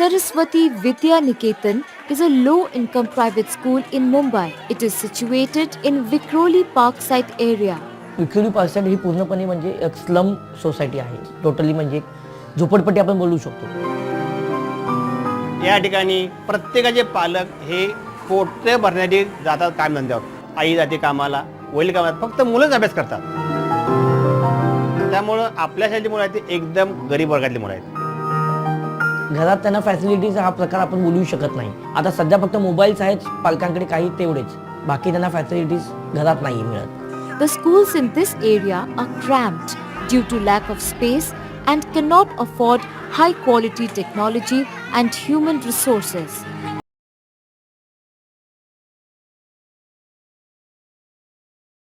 Saraswati Vidya Niketan is a low-income private school in Mumbai. It is situated in Vikhroli Parkside area. Vikhroli Parkside ही पूर्णपणे म्हणजे एक slum society आहे. Totally म्हणजे एक झोपडपट्टी आपण बोलू शकतो. या ठिकाणी प्रत्येकाचे पालक हे पोटे भरण्यासाठी जातात कामधंद्यावर. आई जाते कामाला, वडील कामाला, फक्त मुलंच अभ्यास करतात. त्यामुळं आपल्या शाळेची मुलं आहेत ती एकदम गरीब वर्गातली मुलं आहेत. घरात त्यांना फॅसिलिटीज हा प्रकार आपण बोलू शकत नाही. आता सध्या फक्त मोबाईल्स आहेत पालकांकडे, काही तेवढेच. बाकी त्यांना फॅसिलिटीज घरात नाही मिळत. The schools in this area are cramped due to lack of space and cannot afford high quality technology and human resources.